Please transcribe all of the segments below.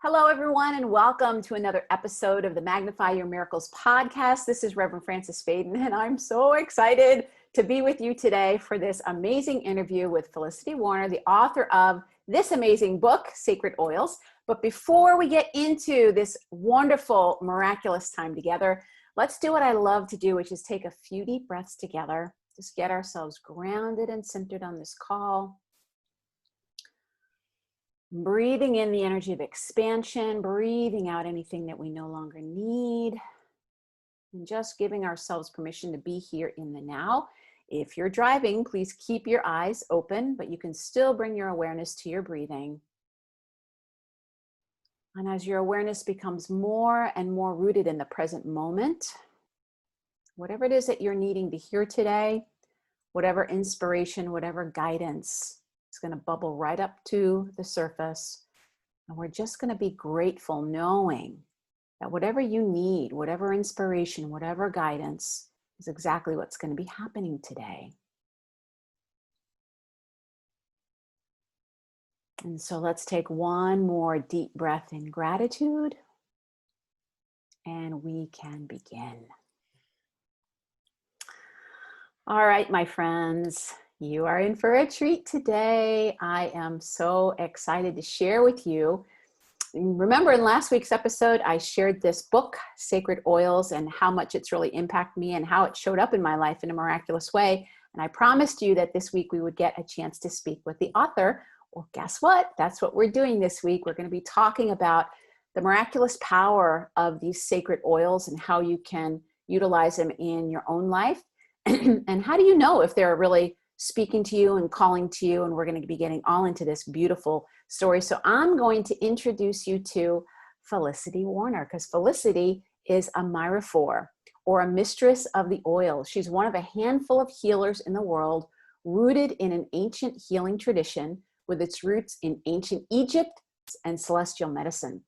Hello, everyone, and welcome to another episode of the Magnify Your Miracles podcast. This is Reverend Frances Faden, and I'm so excited to be with you today for this amazing interview with Felicity Warner, the author of this amazing book, Sacred Oils. But before we get into this wonderful, miraculous time together, let's do what I love to do, which is take a few deep breaths together. Just get ourselves grounded and centered on this call. Breathing in the energy of expansion, breathing out anything that we no longer need, and just giving ourselves permission to be here in the now. If you're driving, please keep your eyes open, but you can still bring your awareness to your breathing. And as your awareness becomes more and more rooted in the present moment, whatever it is that you're needing to hear today, whatever inspiration, whatever guidance, it's going to bubble right up to the surface. And we're just going to be grateful knowing that whatever you need, whatever inspiration, whatever guidance is exactly what's going to be happening today. And so let's take one more deep breath in gratitude, and we can begin. All right, my friends. You are in for a treat today. I am so excited to share with you. Remember in last week's episode, I shared this book, Sacred Oils, and how much it's really impacted me and how it showed up in my life in a miraculous way. And I promised you that this week we would get a chance to speak with the author. Well, guess what? That's what we're doing this week. We're going to be talking about the miraculous power of these sacred oils and how you can utilize them in your own life. And how do you know if they're really speaking to you and calling to you? And we're going to be getting all into this beautiful story. So I'm going to introduce you to Felicity Warner, because Felicity is a Myrrhophore, or a mistress of the oils. She's one of a handful of healers in the world, rooted in an ancient healing tradition with its roots in ancient Egypt and celestial medicine.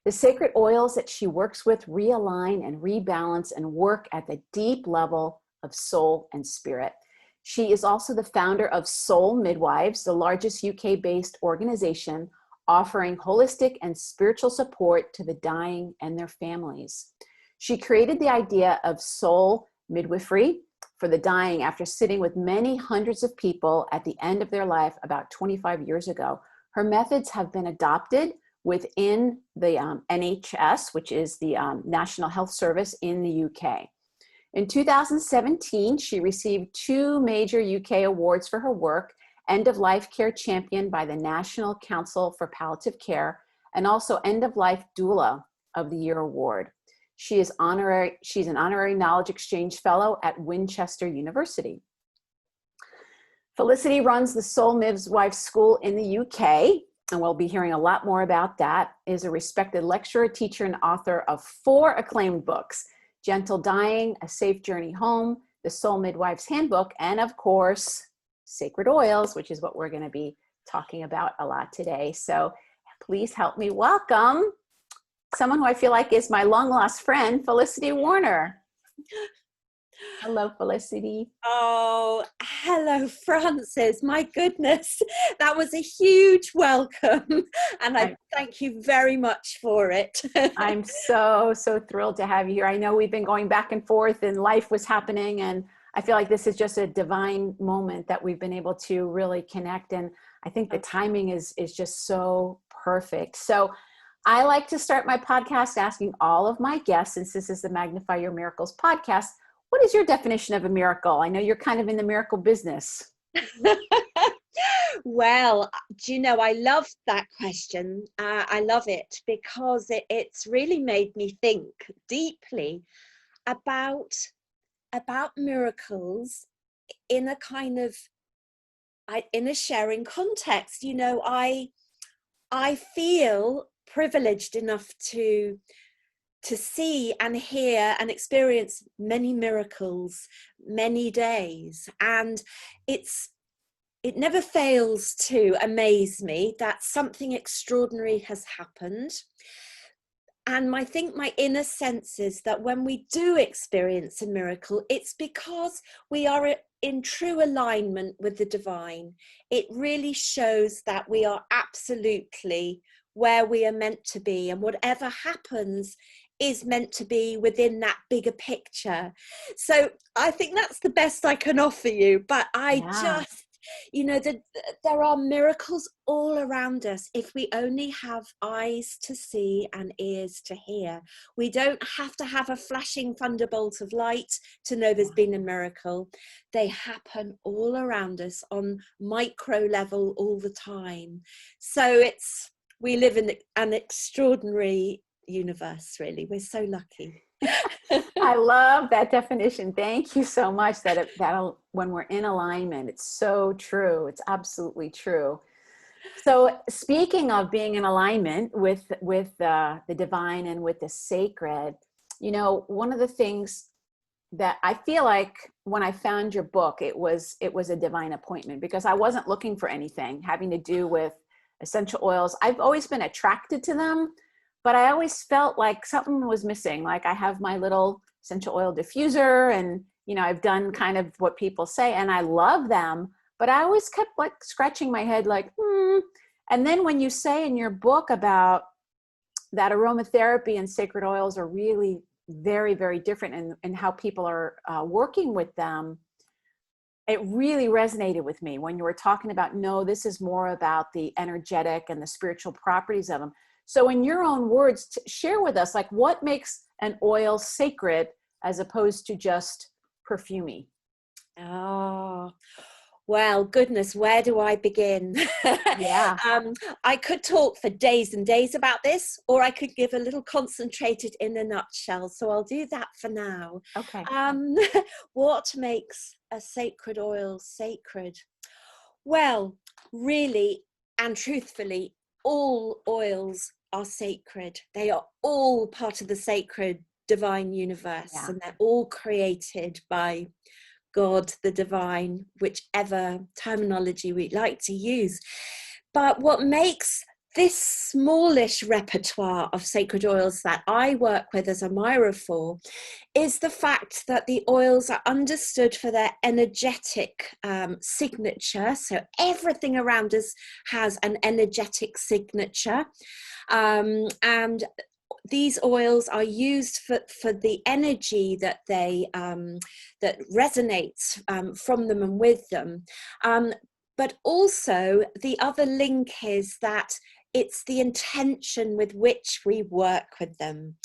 The sacred oils that she works with realign and rebalance and work at the deep level of soul and spirit. She is also the founder of Soul Midwives, the largest UK-based organization offering holistic and spiritual support to the dying and their families. She created the idea of soul midwifery for the dying after sitting with many hundreds of people at the end of their life about 25 years ago. Her methods have been adopted within the NHS, which is the National Health Service in the UK. In 2017, she received 2 major UK awards for her work, End of Life Care Champion by the National Council for Palliative Care, and also End of Life Doula of the Year Award. She's an honorary knowledge exchange fellow at Winchester University. Felicity runs the Soul Midwives School in the UK, and we'll be hearing a lot more about that, is a respected lecturer, teacher, and author of 4 acclaimed books: Gentle Dying, A Safe Journey Home, The Soul Midwife's Handbook, and of course, Sacred Oils, which is what we're going to be talking about a lot today. So please help me welcome someone who I feel like is my long lost friend, Felicity Warner. Hello, Felicity. Oh, hello, Frances. My goodness, that was a huge welcome. And I thank you very much for it. I'm so thrilled to have you here. I know we've been going back and forth and life was happening, and I feel like this is just a divine moment that we've been able to really connect. And I think the timing is just so perfect. So I like to start my podcast asking all of my guests, since this is the Magnify Your Miracles podcast, what is your definition of a miracle? I know you're kind of in the miracle business. Well, do you know, I love that question. I love it because it's really made me think deeply about miracles in a kind of, in a sharing context. You know, I feel privileged enough to see and hear and experience many miracles, many days. And it never fails to amaze me that something extraordinary has happened. And I think my inner sense is that when we do experience a miracle, it's because we are in true alignment with the divine, it really shows that we are absolutely where we are meant to be, and whatever happens is meant to be within that bigger picture. So I think that's the best I can offer you. But I just, there are miracles all around us if we only have eyes to see and ears to hear. We don't have to have a flashing thunderbolt of light to know there's been a miracle. They happen all around us on micro level all the time. So we live in an extraordinary universe, really. We're so lucky. I love that definition. Thank you so much. That'll when we're in alignment, it's so true. It's absolutely true. So speaking of being in alignment with the divine and with the sacred, one of the things that I feel like when I found your book, it was a divine appointment, because I wasn't looking for anything having to do with essential oils. I've always been attracted to them, but I always felt like something was missing. Like I have my little essential oil diffuser, and, I've done kind of what people say, and I love them, but I always kept like scratching my head like, And then when you say in your book about that aromatherapy and sacred oils are really very, very different in how people are working with them, it really resonated with me when you were talking about, no, this is more about the energetic and the spiritual properties of them. So in your own words, share with us, like, what makes an oil sacred as opposed to just perfumey? Oh, well, goodness, where do I begin? Yeah. I could talk for days and days about this, or I could give a little concentrated in a nutshell. So I'll do that for now. Okay. What makes a sacred oil sacred? Well, really and truthfully, all oils are sacred. They are all part of the sacred divine universe, and they're all created by God, the divine, whichever terminology we like to use. But what makes this smallish repertoire of sacred oils that I work with as a Myrrhophore is the fact that the oils are understood for their energetic signature. So everything around us has an energetic signature. And these oils are used for the energy that that resonates from them and with them. But also the other link is that it's the intention with which we work with them.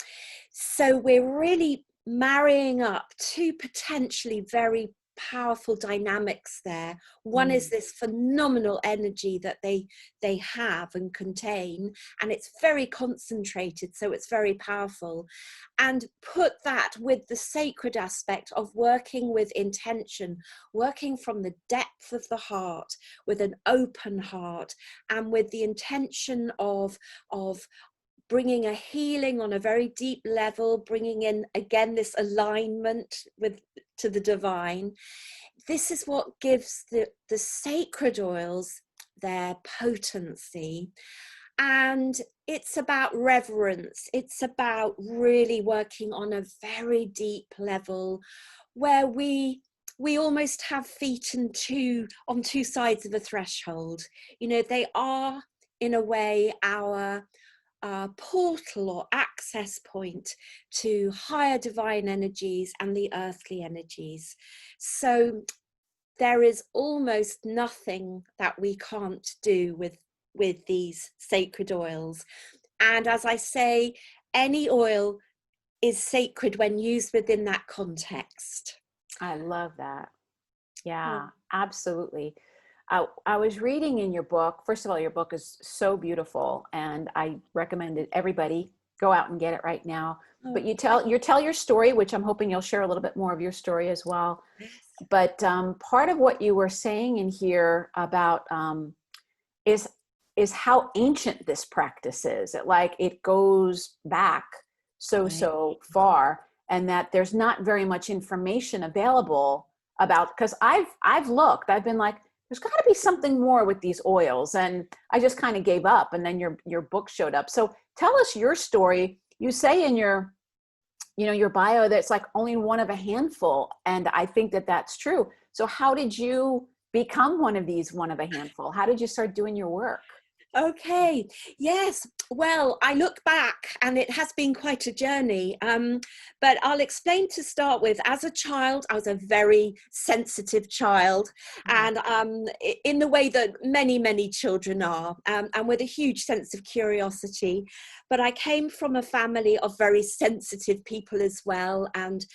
So we're really marrying up two potentially very powerful dynamics there. One is this phenomenal energy that they have and contain, and it's very concentrated, so it's very powerful. And put that with the sacred aspect of working with intention, working from the depth of the heart, with an open heart, and with the intention of bringing a healing on a very deep level, bringing in, again, this alignment to the divine. This is what gives the sacred oils their potency. And it's about reverence. It's about really working on a very deep level where we almost have feet on two sides of a threshold. They are, in a way, our portal or access point to higher divine energies and the earthly energies. So there is almost nothing that we can't do with these sacred oils. And as I say, any oil is sacred when used within that context. I love that. Yeah, absolutely. I was reading in your book. First of all, your book is so beautiful, and I recommend it. Everybody go out and get it right now. But you tell your story, which I'm hoping you'll share a little bit more of your story as well. But part of what you were saying in here about is how ancient this practice is. It goes back so far, and that there's not very much information available about. Because I've looked. I've been like, there's got to be something more with these oils, and I just kind of gave up. And then your book showed up. So tell us your story. You say in your bio that it's like only one of a handful, and I think that that's true. So how did you become one of a handful? How did you start doing your work? Okay, yes. Well, I look back and it has been quite a journey. But I'll explain to start with. As a child, I was a very sensitive child, Mm. and in the way that many, many children are, and with a huge sense of curiosity. But I came from a family of very sensitive people as well, and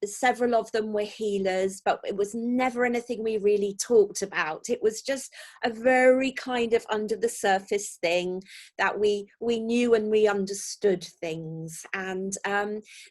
several of them were healers, but it was never anything we really talked about. It was just a very kind of under the surface thing that we knew and we understood things, and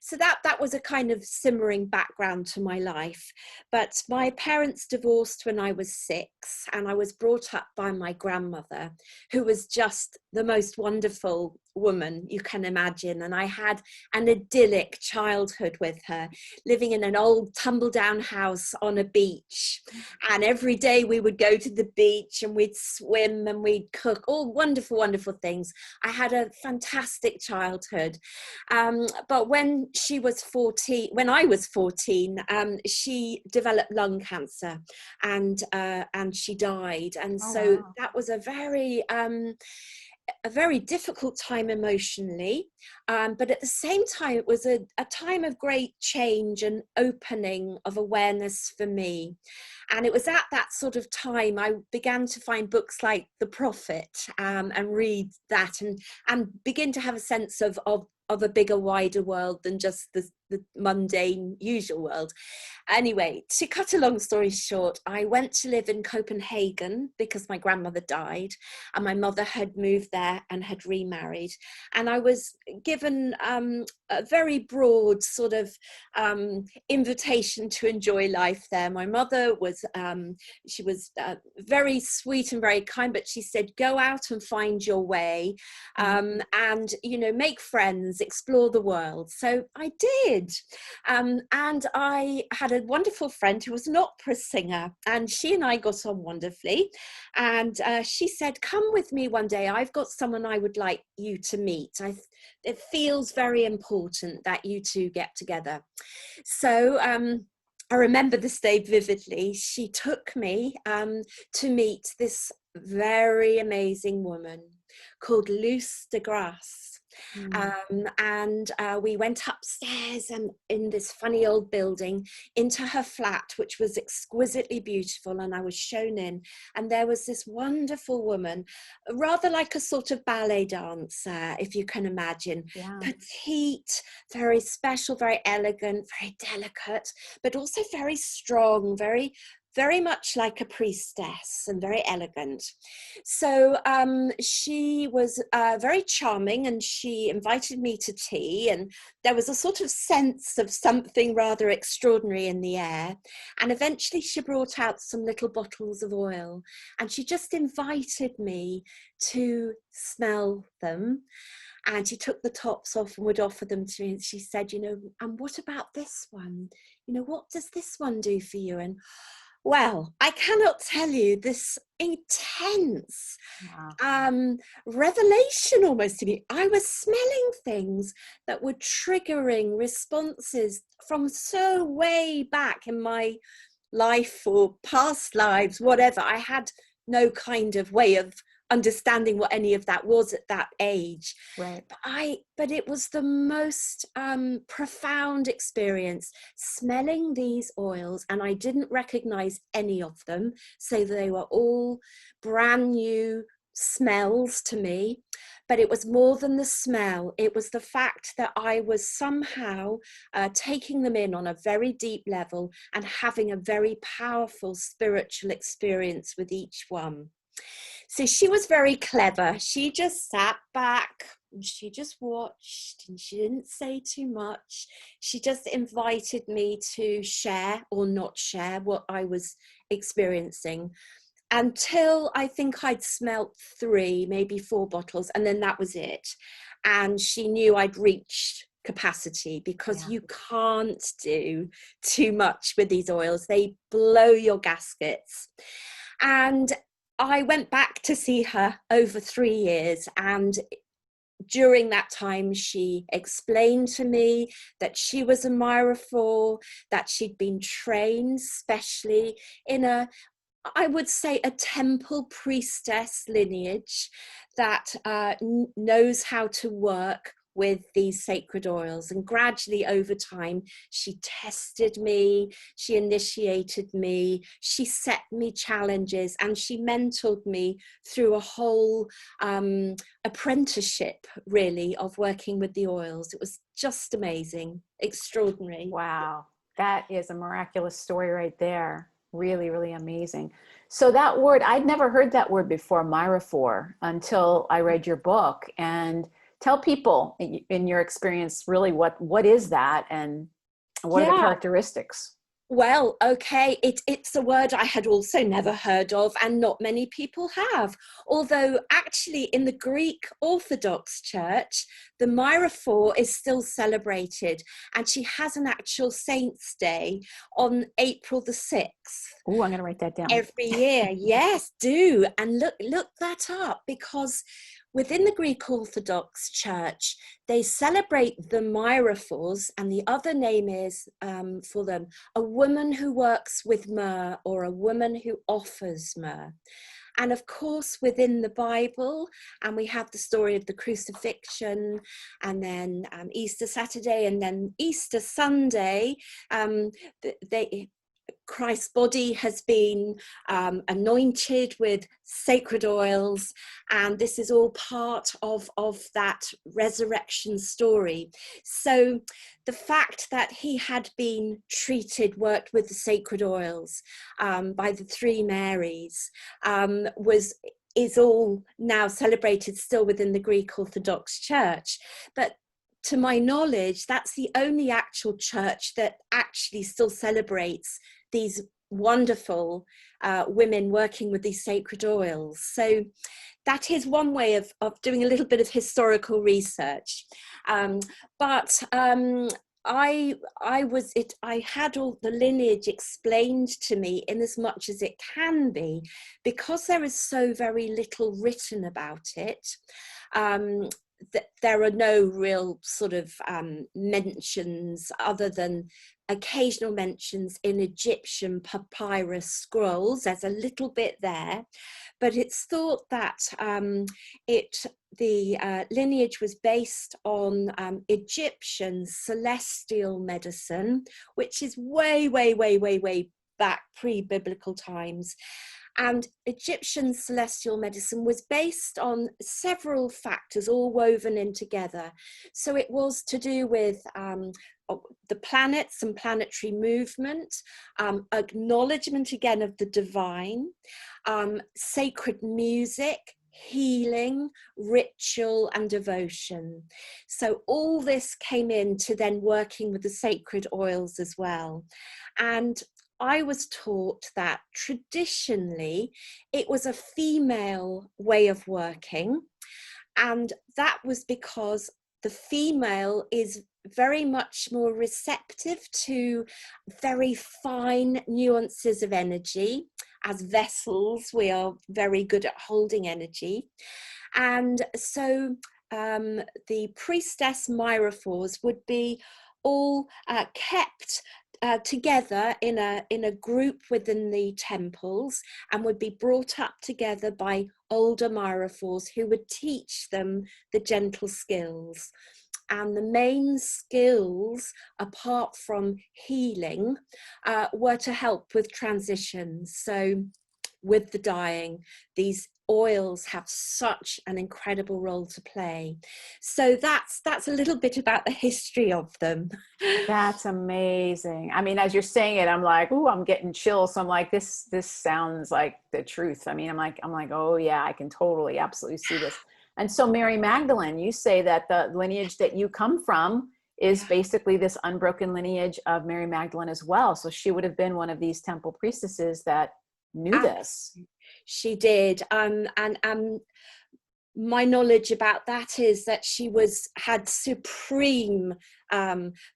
so that was a kind of simmering background to my life. But my parents divorced when I was 6, and I was brought up by my grandmother, who was just the most wonderful woman you can imagine, and I had an idyllic childhood with her, living in an old tumble down house on a beach, and every day we would go to the beach and we'd swim and we'd cook, all wonderful, wonderful things. I had a fantastic childhood. But when I was 14, she developed lung cancer, and she died. And Oh, so wow. that was a very difficult time emotionally, but at the same time it was a time of great change and opening of awareness for me. And it was at that sort of time I began to find books like The Prophet, and read that, and begin to have a sense of a bigger, wider world than just the mundane, usual world. Anyway, to cut a long story short, I went to live in Copenhagen because my grandmother died, and my mother had moved there and had remarried. And I was given a very broad sort of invitation to enjoy life there. My mother was, she was very sweet and very kind, but she said, go out and find your way, and, make friends, explore the world. So I did. And I had a wonderful friend who was an opera singer, and she and I got on wonderfully. And she said, come with me one day. I've got someone I would like you to meet. It feels very important that you two get together. So I remember this day vividly. She took me to meet this very amazing woman called Luce de Grasse. Mm. And we went upstairs and in this funny old building into her flat, which was exquisitely beautiful, and I was shown in, and there was this wonderful woman, rather like a sort of ballet dancer, if you can imagine. Yeah. Petite, very special, very elegant, very delicate, but also very strong, very much like a priestess, and very elegant. So she was very charming, and she invited me to tea, and there was a sort of sense of something rather extraordinary in the air. And eventually she brought out some little bottles of oil, and she just invited me to smell them. And she took the tops off and would offer them to me. And she said, and what about this one? What does this one do for you? And well, I cannot tell you this intense Wow. revelation almost to me. I was smelling things that were triggering responses from so way back in my life or past lives, whatever. I had no kind of way of understanding what any of that was at that age. Right. But it was the most profound experience, smelling these oils, and I didn't recognize any of them, so they were all brand new smells to me. But it was more than the smell. It was the fact that I was somehow taking them in on a very deep level and having a very powerful spiritual experience with each one. So she was very clever. She just sat back and she just watched, and she didn't say too much. She just invited me to share or not share what I was experiencing, until I think I'd smelt 3, maybe 4 bottles, and then that was it. And she knew I'd reached capacity, because Yeah. you can't do too much with these oils. They blow your gaskets. And I went back to see her over 3 years, and during that time, she explained to me that she was a Myrrhophore, that she'd been trained specially in I would say, a temple priestess lineage that knows how to work with these sacred oils. And gradually over time, she tested me, she initiated me, she set me challenges, and she mentored me through a whole apprenticeship, really, of working with the oils. It was just amazing, extraordinary. Wow, that is a miraculous story right there. Really, really amazing. So that word, I'd never heard that word before, Myrrhophore, until I read your book. And tell people in your experience, really, what is that and what are the Yeah. characteristics? Well, okay, it's a word I had also never heard of, and not many people have. Although actually in the Greek Orthodox Church, the Myrrhophore is still celebrated, and she has an actual Saint's Day on April the 6th. Oh, I'm going to write that down. Every year. Yes, do. And look that up, because within the Greek Orthodox Church, they celebrate the Myrrhophores, and the other name is for them a woman who works with myrrh, or a woman who offers myrrh. And of course, within the Bible, and we have the story of the crucifixion, and then Easter Saturday, and then Easter Sunday, Christ's body has been anointed with sacred oils, and this is all part of that resurrection story. So the fact that he had been worked with the sacred oils by the three Marys is all now celebrated still within the Greek Orthodox Church. But to my knowledge, that's the only actual church that actually still celebrates these wonderful women working with these sacred oils. So that is one way of doing a little bit of historical research. But I had all the lineage explained to me in as much as it can be, because there is so very little written about it. There are no real sort of mentions, other than occasional mentions in Egyptian papyrus scrolls. There's a little bit there, but it's thought that the lineage was based on Egyptian celestial medicine, which is way back pre-biblical times. And Egyptian celestial medicine was based on several factors all woven in together. So it was to do with the planets and planetary movement, acknowledgement again of the divine, sacred music, healing, ritual, and devotion. So all this came into then working with the sacred oils as well. And I was taught that traditionally it was a female way of working, and that was because the female is very much more receptive to very fine nuances of energy. As vessels, we are very good at holding energy. And so the priestess Myrrhophores would be all kept together in a group within the temples, and would be brought up together by older Myrrhophores who would teach them the gentle skills. And the main skills, apart from healing, were to help with transitions. So with the dying, these oils have such an incredible role to play. So that's a little bit about the history of them. That's amazing. I mean, as you're saying it, I'm like, ooh, I'm getting chills. So I'm like, this sounds like the truth. I mean, I'm like, oh yeah, I can totally, absolutely see this. And so Mary Magdalene, you say that the lineage that you come from is basically this unbroken lineage of Mary Magdalene as well. So she would have been one of these temple priestesses that knew this. She did. And my knowledge about that is that she had supreme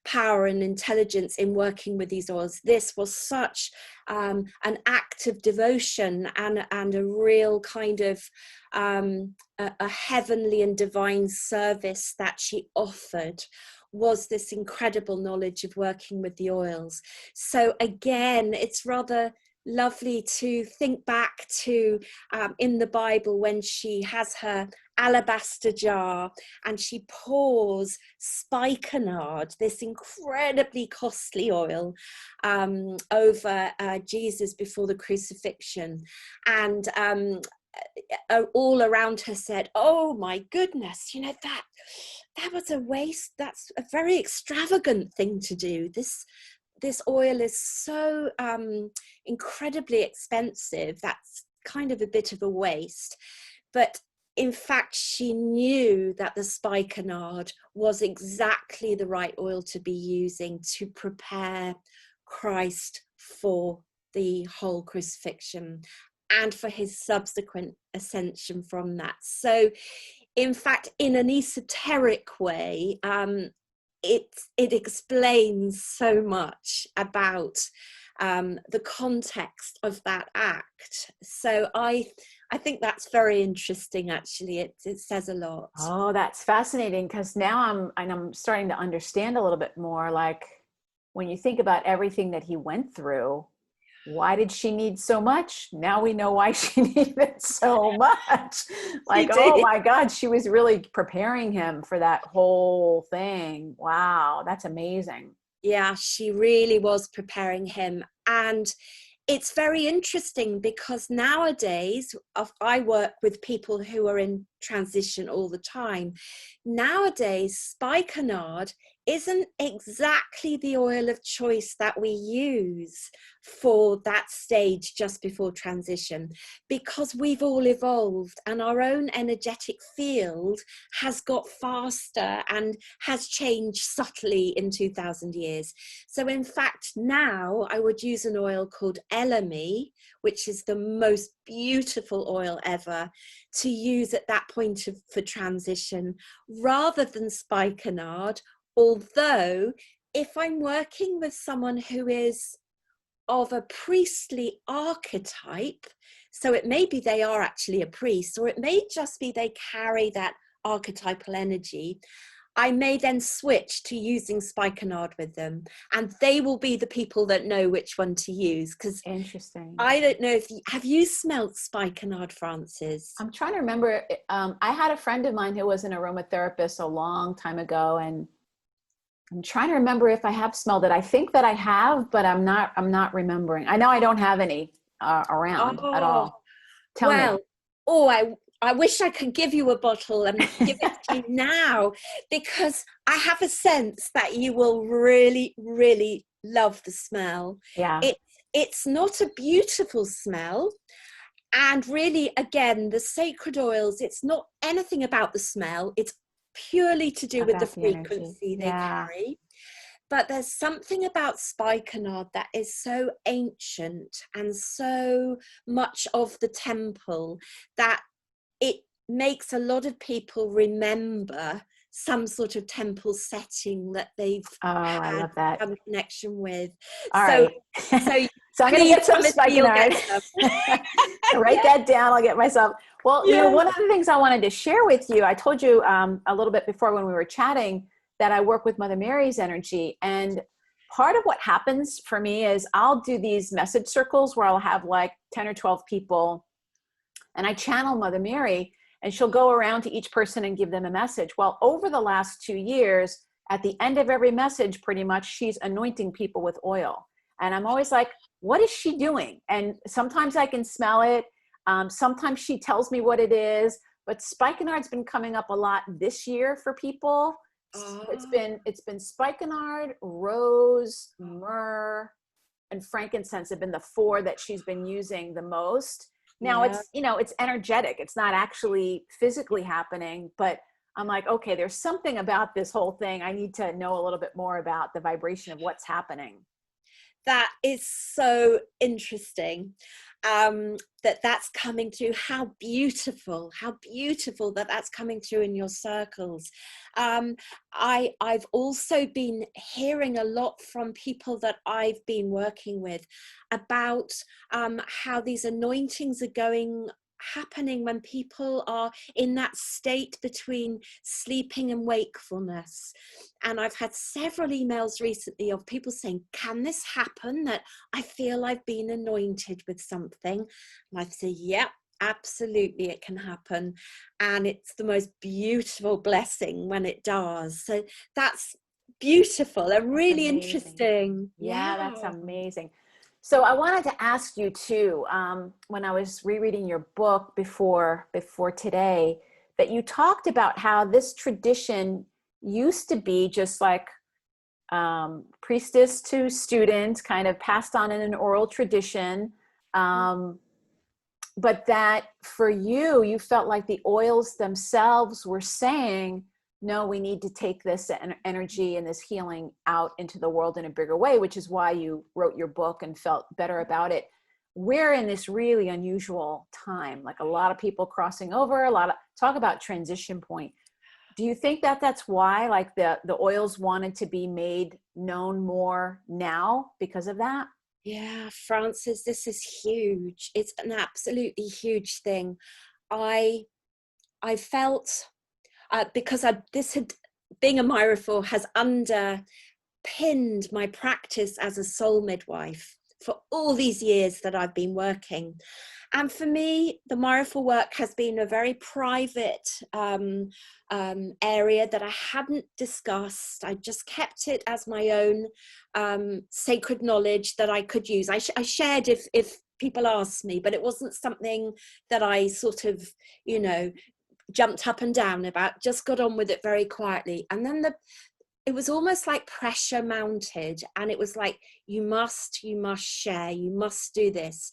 power and intelligence in working with these oils. This was such an act of devotion and a real kind of a heavenly and divine service that she offered, was this incredible knowledge of working with the oils. So again, it's rather lovely to think back to in the Bible when she has her alabaster jar and she pours spikenard, this incredibly costly oil, over Jesus before the crucifixion, and all around her said, "Oh my goodness, you know, that was a waste. That's a very extravagant thing to do. This oil is so incredibly expensive. That's kind of a bit of a waste." But in fact, she knew that the spikenard was exactly the right oil to be using to prepare Christ for the whole crucifixion and for his subsequent ascension from that. So in fact, in an esoteric way, it explains so much about the context of that act. So I think that's very interesting, actually. It says a lot. Oh, that's fascinating, because now I'm starting to understand a little bit more. Like, when you think about everything that he went through, why did she need so much? Now we know why she needed so much. Like, oh my God, she was really preparing him for that whole thing. Wow, that's amazing. Yeah, she really was preparing him. And it's very interesting because nowadays, I work with people who are in transition all the time. Nowadays, spikenard isn't exactly the oil of choice that we use for that stage just before transition, because we've all evolved and our own energetic field has got faster and has changed subtly in 2000 years. So in fact, now I would use an oil called Elemi, which is the most beautiful oil ever to use at that point for transition, rather than spikenard. Although if I'm working with someone who is of a priestly archetype, so it may be they are actually a priest, or it may just be they carry that archetypal energy, I may then switch to using spikenard with them, and they will be the people that know which one to use. Because Interesting. I don't know if have you smelt spikenard, Frances? I'm trying to remember. I had a friend of mine who was an aromatherapist a long time ago, and I'm trying to remember if I have smelled it. I think that I have, but I'm not remembering. I know I don't have any around at all. Tell me. Well, I wish I could give you a bottle and give it to you now, because I have a sense that you will really, really love the smell. Yeah. It's not a beautiful smell. And really, again, the sacred oils, it's not anything about the smell. It's purely to do with the About the energy. frequency they Yeah. carry. But there's something about spikenard that is so ancient and so much of the temple that it makes a lot of people remember some sort of temple setting that they've Oh, I had love that. some connection with. All So, right. so So I'm going to get some spikenard. Write Yeah. that down. I'll get myself. Well, Yeah. one of the things I wanted to share with you, I told you a little bit before when we were chatting that I work with Mother Mary's energy. And part of what happens for me is I'll do these message circles where I'll have like 10 or 12 people, and I channel Mother Mary, and she'll go around to each person and give them a message. Well, over the last 2 years, at the end of every message, pretty much, she's anointing people with oil. And I'm always like, what is she doing? And sometimes I can smell it. Sometimes she tells me what it is. But spikenard's been coming up a lot this year for people. Oh. It's been spikenard, rose, myrrh, and frankincense have been the 4 that she's been using the most. Now Yeah. it's energetic. It's not actually physically happening, but I'm like, okay, there's something about this whole thing. I need to know a little bit more about the vibration of what's happening. That is so interesting. that's coming through. How beautiful that that's coming through in your circles. I've also been hearing a lot from people that I've been working with about how these anointings are happening when people are in that state between sleeping and wakefulness. And I've had several emails recently of people saying, can this happen, that I feel I've been anointed with something? And I've said, yeah, absolutely, it can happen. And it's the most beautiful blessing when it does. So that's beautiful and really interesting. Yeah, that's amazing. So I wanted to ask you too, when I was rereading your book before today, that you talked about how this tradition used to be just like priestess to student, kind of passed on in an oral tradition. But that for you, you felt like the oils themselves were saying, no, we need to take this energy and this healing out into the world in a bigger way, which is why you wrote your book and felt better about it. We're in this really unusual time, like a lot of people crossing over, talk about transition point. Do you think that that's why, like the oils wanted to be made known more now because of that? Yeah, Frances, this is huge. It's an absolutely huge thing. I felt because being a Myrrhophore has underpinned my practice as a soul midwife for all these years that I've been working. And for me, the Myrrhophore work has been a very private area that I hadn't discussed. I just kept it as my own sacred knowledge that I could use. I shared if people asked me, but it wasn't something that I sort of, jumped up and down about, just got on with it very quietly. And then it was almost like pressure mounted, and it was like, you must share, you must do this.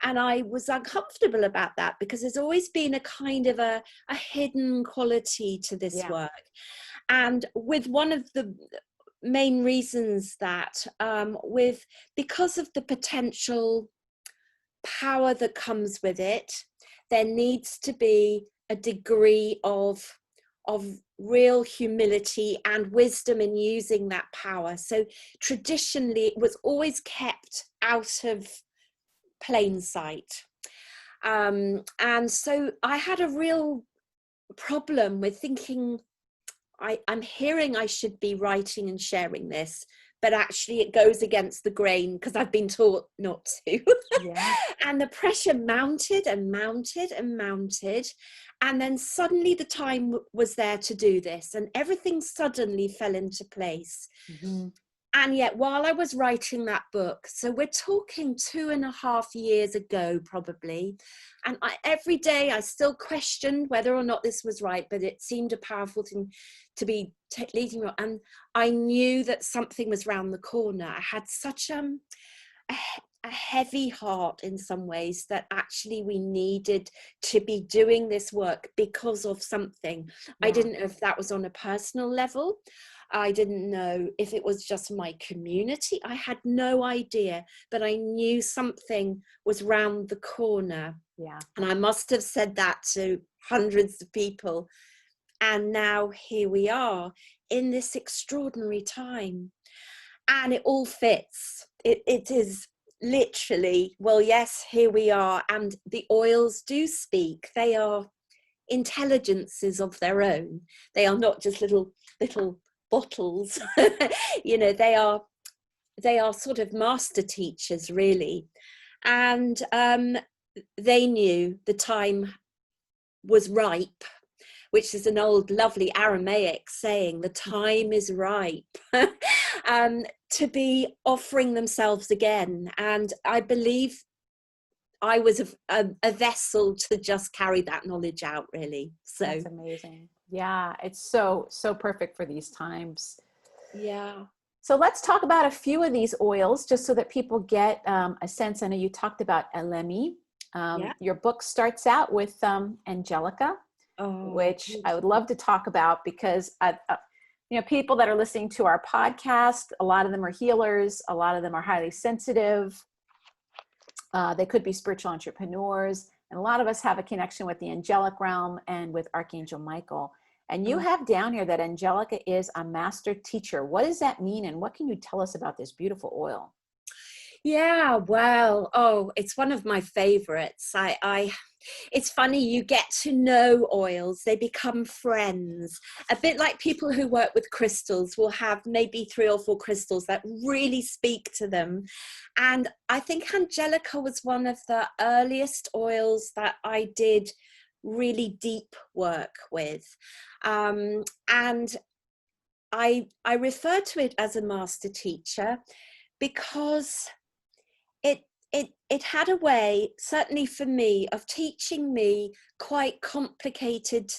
And I was uncomfortable about that because there's always been a kind of a hidden quality to this work. And with one of the main reasons that because of the potential power that comes with it, there needs to be a degree of real humility and wisdom in using that power. So traditionally, it was always kept out of plain sight. And so I had a real problem with thinking, I'm hearing I should be writing and sharing this, but actually it goes against the grain because I've been taught not to. And the pressure mounted and mounted and mounted. And then suddenly the time was there to do this, and everything suddenly fell into place. And yet while I was writing that book, so we're talking 2.5 years ago probably, and every day I still questioned whether or not this was right, but it seemed a powerful thing to be leading me. And I knew that something was round the corner. I had such a heavy heart in some ways that actually we needed to be doing this work because of something. I didn't know if that was on a personal level. I didn't know if it was just my community. I had no idea, but I knew something was round the corner. And I must have said that to hundreds of people. And now here we are in this extraordinary time. And it all fits. It is literally, well, yes, here we are. And the oils do speak. They are intelligences of their own. They are not just little bottles. They are sort of master teachers, really. And they knew the time was ripe, which is an old lovely Aramaic saying, the time is ripe, to be offering themselves again. And I believe I was a vessel to just carry that knowledge out, really. So that's amazing. Yeah, it's so perfect for these times. Yeah. So let's talk about a few of these oils just so that people get a sense. I know you talked about Elemi. Your book starts out with Angelica, which I would love to talk about because people that are listening to our podcast, a lot of them are healers, a lot of them are highly sensitive. They could be spiritual entrepreneurs. And a lot of us have a connection with the angelic realm and with Archangel Michael. And you Oh. have down here that Angelica is a master teacher. What does that mean? And what can you tell us about this beautiful oil? Yeah, well, oh, it's one of my favorites. It's funny, you get to know oils, they become friends. A bit like people who work with crystals will have maybe 3 or 4 crystals that really speak to them. And I think Angelica was one of the earliest oils that I did really deep work with. And I refer to it as a master teacher because it had a way, certainly for me, of teaching me quite complicated,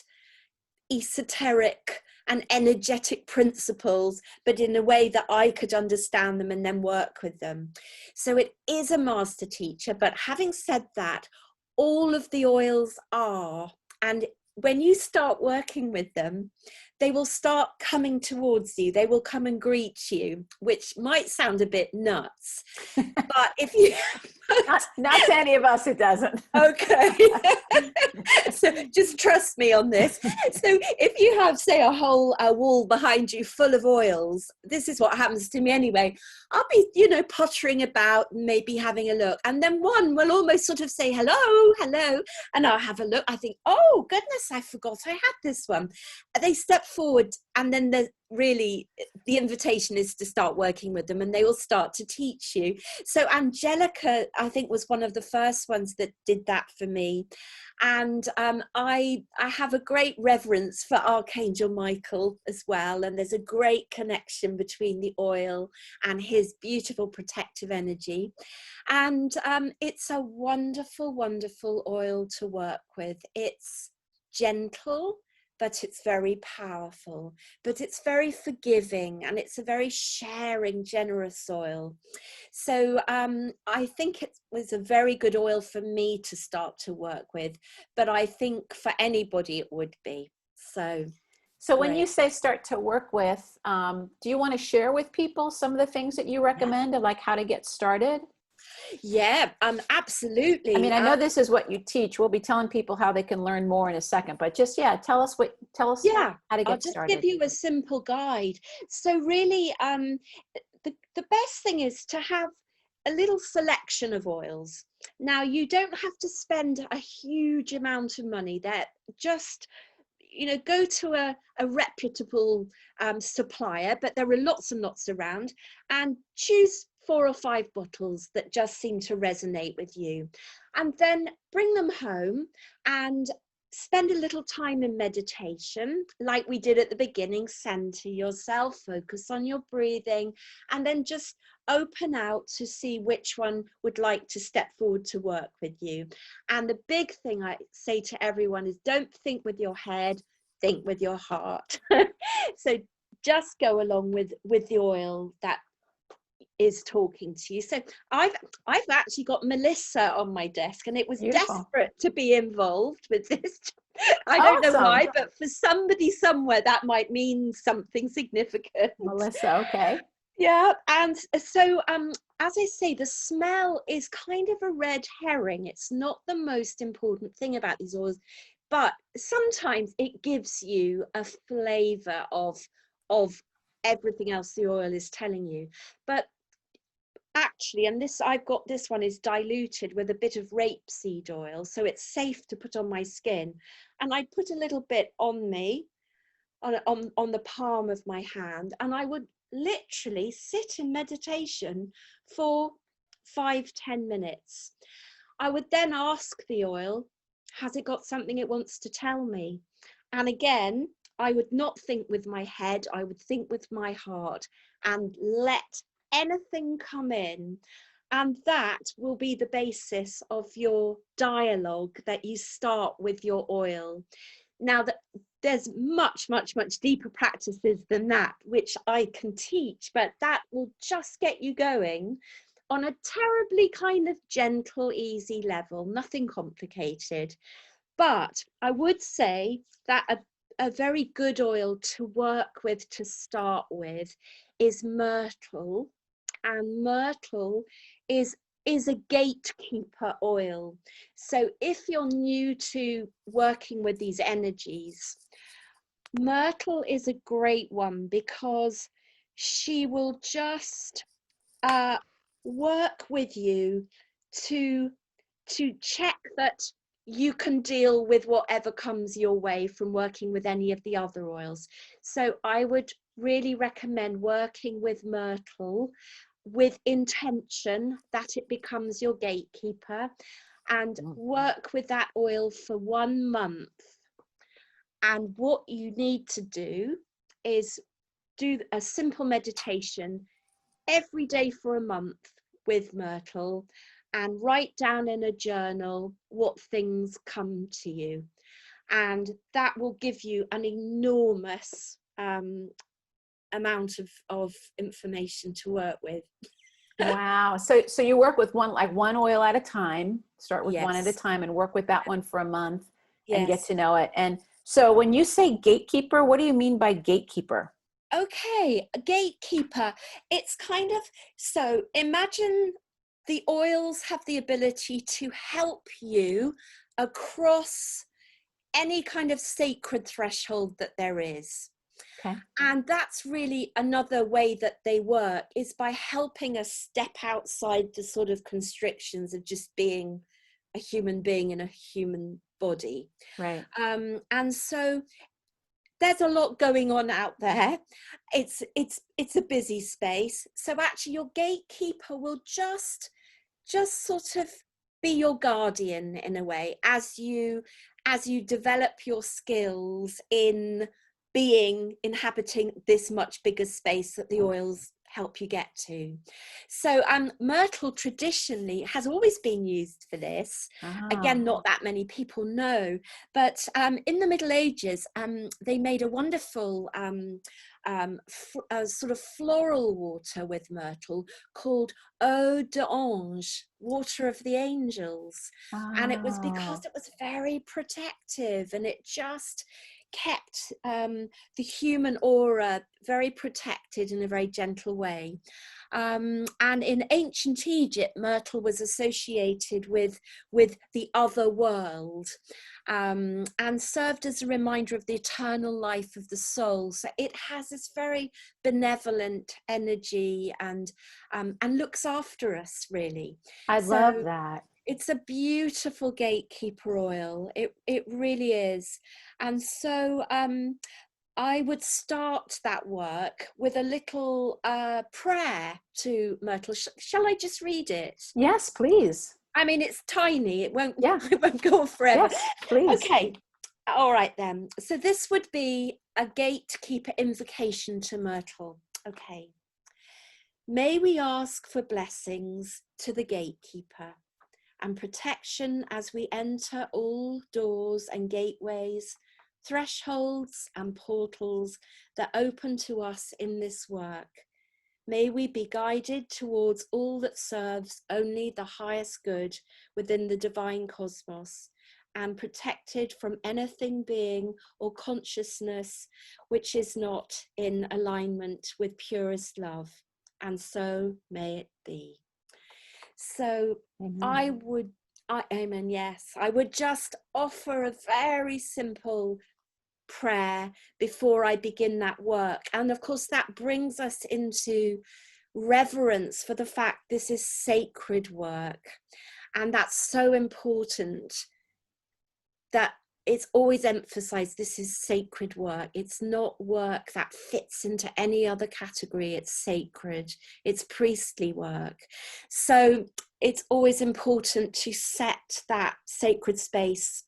esoteric and energetic principles, but in a way that I could understand them and then work with them. So it is a master teacher, but having said that, all of the oils are, and when you start working with them, they will start coming towards you. They will come and greet you, which might sound a bit nuts, but if you not to any of us, it doesn't. Okay. So just trust me on this. So if you have, say, a whole wall behind you full of oils, this is what happens to me anyway. I'll be, pottering about, maybe having a look. And then one will almost sort of say, hello, hello. And I'll have a look. I think, oh, goodness, I forgot I had this one. They step forward, and then the invitation is to start working with them, and they will start to teach you. So Angelica, I think, was one of the first ones that did that for me. And I have a great reverence for Archangel Michael as well. And there's a great connection between the oil and his beautiful protective energy. And it's a wonderful, wonderful oil to work with. It's gentle, but it's very powerful, but it's very forgiving, and it's a very sharing, generous oil. So I think it was a very good oil for me to start to work with, but I think for anybody it would be. So When you say start to work with, do you want to share with people some of the things that you recommend of like how to get started? Yeah, absolutely. I mean, I know this is what you teach. We'll be telling people how they can learn more in a second, but just, tell us Yeah, how to I'll get just started. give you a simple guide. So really, the best thing is to have a little selection of oils. Now, you don't have to spend a huge amount of money there. Just, go to a reputable supplier, but there are lots and lots around, and choose 4 or 5 bottles that just seem to resonate with you. And then bring them home and spend a little time in meditation, like we did at the beginning. Center yourself, focus on your breathing, and then just open out to see which one would like to step forward to work with you. And the big thing I say to everyone is, don't think with your head, think with your heart. So just go along with the oil that is talking to you. So I've actually got Melissa on my desk, and it was Beautiful. desperate to be involved with this. I don't know why, but for somebody somewhere that might mean something significant. Melissa, okay. Yeah, and so as I say, the smell is kind of a red herring. It's not the most important thing about these oils, but sometimes it gives you a flavor of everything else the oil is telling you. But actually, and I've got this one is diluted with a bit of rapeseed oil, so it's safe to put on my skin. And I put a little bit on me, on the palm of my hand, and I would literally sit in meditation for 5-10 minutes. I would then ask the oil, has it got something it wants to tell me? And again, I would not think with my head, I would think with my heart and let anything come in. And that will be the basis of your dialogue that you start with your oil. Now, there's much, much, much deeper practices than that, which I can teach, but that will just get you going on a terribly kind of gentle, easy level, nothing complicated. But I would say that a very good oil to work with to start with is myrtle. And myrtle is is a gatekeeper oil. So if you're new to working with these energies, myrtle is a great one, because she will just work with you to check that you can deal with whatever comes your way from working with any of the other oils. So I would really recommend working with myrtle with intention that it becomes your gatekeeper, and work with that oil for 1 month. And what you need to do is do a simple meditation every day for a month with myrtle, and write down in a journal what things come to you. And that will give you an enormous amount of information to work with. Wow. So you work with one oil at a time, start with one at a Yes. time and work with that one for a month and get Yes. to know it. And so when you say gatekeeper, what do you mean by gatekeeper? Okay, a gatekeeper. It's kind of, so imagine the oils have the ability to help you across any kind of sacred threshold that there is. Okay. And that's really another way that they work, is by helping us step outside the sort of constrictions of just being a human being in a human body. Right. And so there's a lot going on out there. It's a busy space. So actually your gatekeeper will just sort of be your guardian in a way, as you develop your skills in inhabiting this much bigger space that the oils help you get to. So myrtle traditionally has always been used for this. Again, not that many people know, but in the Middle Ages they made a wonderful sort of floral water with myrtle called eau d'ange, water of the angels. And it was because it was very protective, and it just kept the human aura very protected in a very gentle way. And in ancient Egypt, myrtle was associated with the other world, and served as a reminder of the eternal life of the soul. So it has this very benevolent energy, and looks after us, really. I So love that. it's a beautiful gatekeeper oil. It really is. And so I would start that work with a little prayer to myrtle. Shall I just read it? Yes, please. I mean, it's tiny. It won't, Yeah. it won't go on forever. Yes, please. Okay. All right then. So this would be a gatekeeper invocation to myrtle. Okay. May we ask for blessings to the gatekeeper and protection as we enter all doors and gateways, thresholds and portals that open to us in this work. May we be guided towards all that serves only the highest good within the divine cosmos, and protected from anything being or consciousness which is not in alignment with purest love. And so may it be. So Amen. Amen, yes. I would just offer a very simple prayer before I begin that work. And of course, that brings us into reverence for the fact this is sacred work. And that's so important, that it's always emphasized this is sacred work. It's not work that fits into any other category. It's sacred. It's priestly work. So it's always important to set that sacred space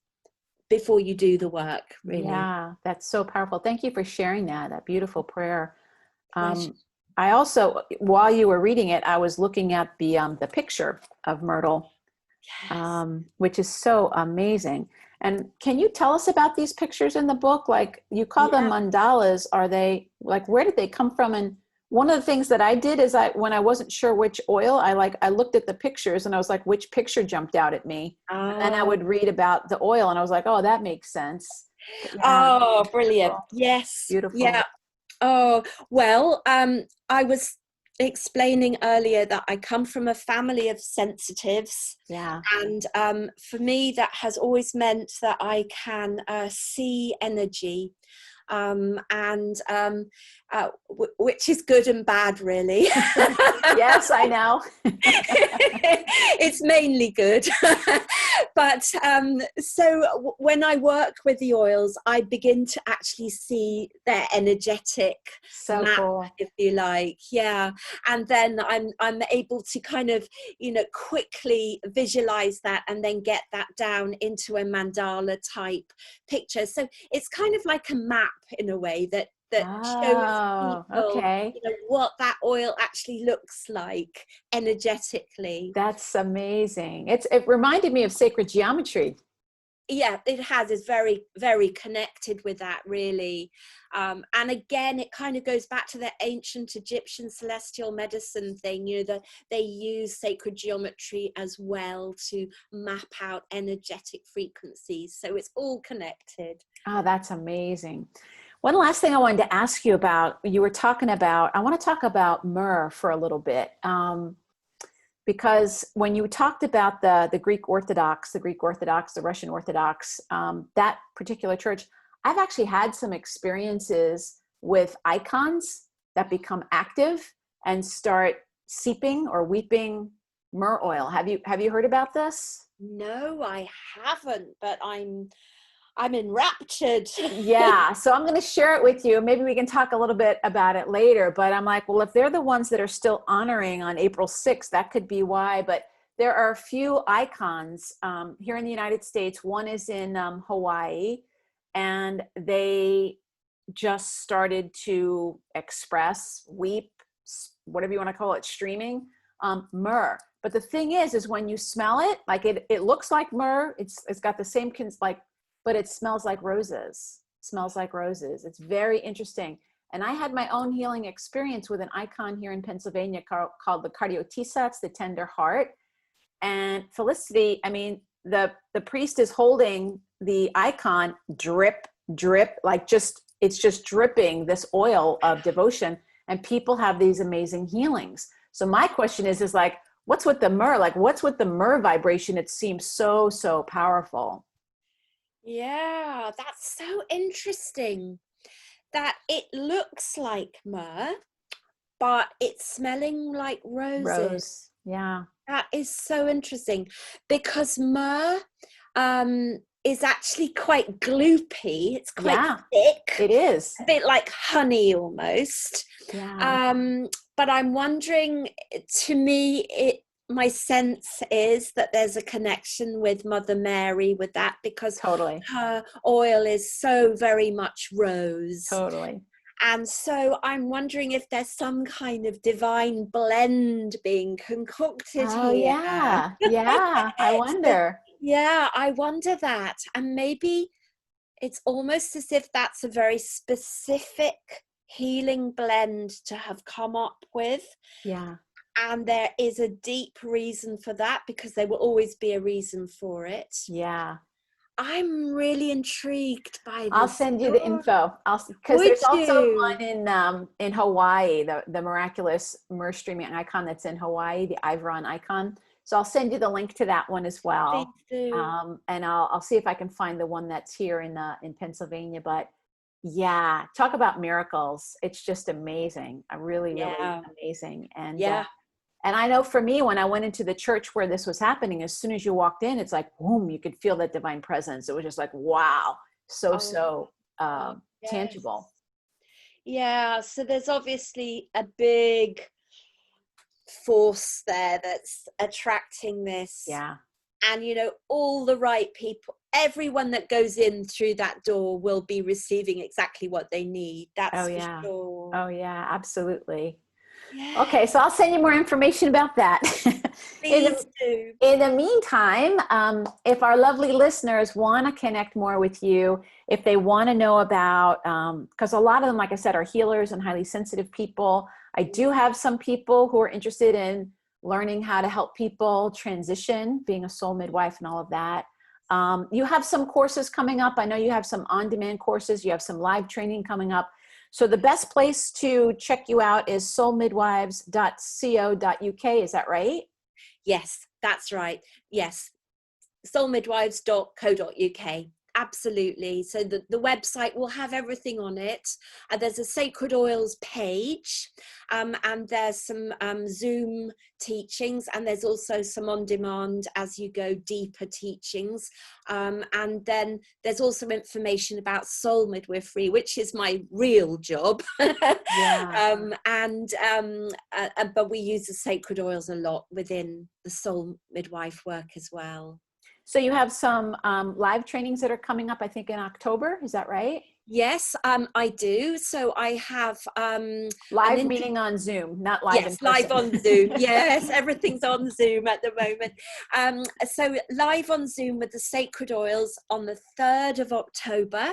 before you do the work, really. Yeah, that's so powerful. Thank you for sharing that beautiful prayer. I also, while you were reading it, I was looking at the picture of Myrtle, Yes. which is so amazing. And can you tell us about these pictures in the book? Like, you call them mandalas. Are they, like, where did they come from? And one of the things that I did is when I wasn't sure which oil, I looked at the pictures and I was like, which picture jumped out at me? And then I would read about the oil and I was like, oh, that makes sense. Yeah, Oh, brilliant. beautiful. Yes. Beautiful. Yeah. Oh, well, I was explaining earlier that I come from a family of sensitives. Yeah. And for me, that has always meant that I can see energy. Which is good and bad, really. Yes, I know. It's mainly good. But so when I work with the oils, I begin to actually see their energetic So map, cool. if you like. Yeah. And then I'm able to kind of, quickly visualize that and then get that down into a mandala type picture. So it's kind of like a map in a way that shows Oh, people, okay. what that oil actually looks like energetically. That's amazing. It reminded me of sacred geometry. Yeah, it has. It's very, very connected with that, really. And again, it kind of goes back to the ancient Egyptian celestial medicine thing, that they use sacred geometry as well to map out energetic frequencies. So it's all connected. Oh, that's amazing. One last thing I wanted to ask you about, you were talking about, I want to talk about myrrh for a little bit. Because when you talked about the Greek Orthodox, the Russian Orthodox, that particular church, I've actually had some experiences with icons that become active and start seeping or weeping myrrh oil. Have you heard about this? No, I haven't, but I'm enraptured. Yeah, so I'm going to share it with you. Maybe we can talk a little bit about it later, but I'm like, well, if they're the ones that are still honoring on April 6th, that could be why. But there are a few icons here in the United States. One is in Hawaii, and they just started to express, weep, whatever you want to call it, streaming, myrrh. But the thing is when you smell it, like it looks like myrrh. It's got the same but it smells like roses. Smells like roses. It's very interesting. And I had my own healing experience with an icon here in Pennsylvania called the Cardiotissa. It's the tender heart. And Felicity, I mean, the priest is holding the icon, drip, drip, it's just dripping this oil of devotion. And people have these amazing healings. So my question is like, what's with the myrrh? Like, what's with the myrrh vibration? It seems so, so powerful. Yeah, that's so interesting that it looks like myrrh, but it's smelling like roses. Rose. Yeah. That is so interesting because myrrh is actually quite gloopy. It's quite thick. It is. A bit like honey almost. Yeah. But I'm wondering, to me, my sense is that there's a connection with Mother Mary with that, because Totally. her oil is so very much rose. Totally. And so I'm wondering if there's some kind of divine blend being concocted Oh, here. yeah. Yeah. I wonder. Yeah, I wonder that. And maybe it's almost as if that's a very specific healing blend to have come up with. Yeah. And there is a deep reason for that, because there will always be a reason for it. Yeah. I'm really intrigued by this. I'll send you the info. Because there's also one in Hawaii, the Miraculous Myrrh streaming icon that's in Hawaii, the Ivron icon. So I'll send you the link to that one as well. Please do. And I'll see if I can find the one that's here in Pennsylvania. But yeah, talk about miracles. It's just amazing. Really, really amazing. And and I know for me, when I went into the church where this was happening, as soon as you walked in, it's like, boom, you could feel that divine presence. It was just like, wow, so tangible. Yeah, so there's obviously a big force there that's attracting this. Yeah. And, all the right people, everyone that goes in through that door will be receiving exactly what they need. That's for sure. Oh, yeah, absolutely. Yeah. Okay, so I'll send you more information about that. Please do. In the meantime, if our lovely listeners want to connect more with you, if they want to know about, because a lot of them, like I said, are healers and highly sensitive people. I do have some people who are interested in learning how to help people transition, being a soul midwife and all of that. You have some courses coming up. I know you have some on-demand courses. You have some live training coming up. So the best place to check you out is soulmidwives.co.uk. Is that right? Yes, that's right. Yes, soulmidwives.co.uk. Absolutely. So the website will have everything on it. There's a sacred oils page, and there's some Zoom teachings, and there's also some on demand as you go deeper teachings. And then there's also information about soul midwifery, which is my real job. Yeah. But we use the sacred oils a lot within the soul midwife work as well. So you have some live trainings that are coming up, I think, in October. Is that right? Yes, I do. So I have Live meaning on Zoom, not live in yes, live person. on Zoom. Yes, everything's on Zoom at the moment. So live on Zoom with the sacred oils on the 3rd of October.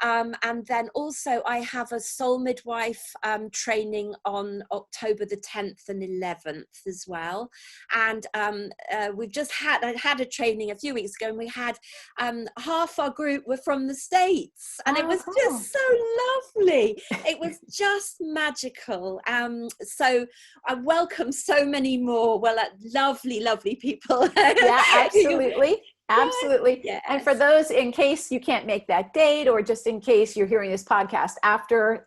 And then also I have a soul midwife training on October the 10th and 11th as well. And we've just I had a training a few weeks ago, and we had half our group were from the States, and it was cool. just so lovely. It was just magical. So I welcome so many more lovely people. Yeah, absolutely. Absolutely. Yes. And for those, in case you can't make that date, or just in case you're hearing this podcast after,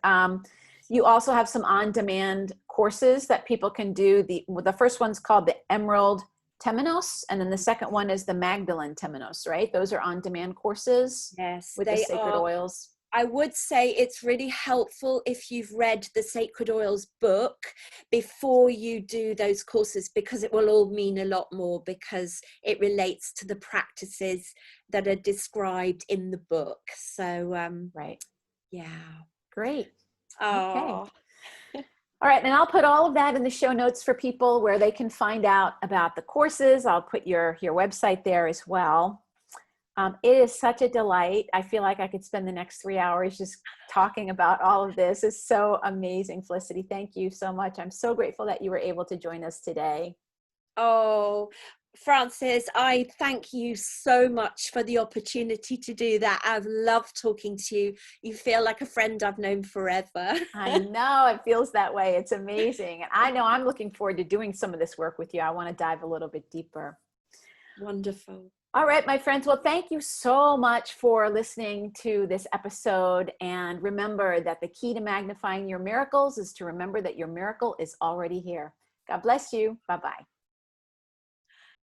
you also have some on-demand courses that people can do. The first one's called the Emerald Temenos, and then the second one is the Magdalene Temenos, right? Those are on-demand courses. Yes, with the sacred oils. I would say it's really helpful if you've read the Sacred Oils book before you do those courses, because it will all mean a lot more, because it relates to the practices that are described in the book. So, right. Yeah. Great. Oh. Okay. All right, and I'll put all of that in the show notes for people where they can find out about the courses. I'll put your website there as well. It is such a delight. I feel like I could spend the next 3 hours just talking about all of this. It's so amazing, Felicity. Thank you so much. I'm so grateful that you were able to join us today. Oh, Frances, I thank you so much for the opportunity to do that. I've loved talking to you. You feel like a friend I've known forever. I know, it feels that way. It's amazing. And I know I'm looking forward to doing some of this work with you. I want to dive a little bit deeper. Wonderful. All right, my friends. Well, thank you so much for listening to this episode. And remember that the key to magnifying your miracles is to remember that your miracle is already here. God bless you. Bye-bye.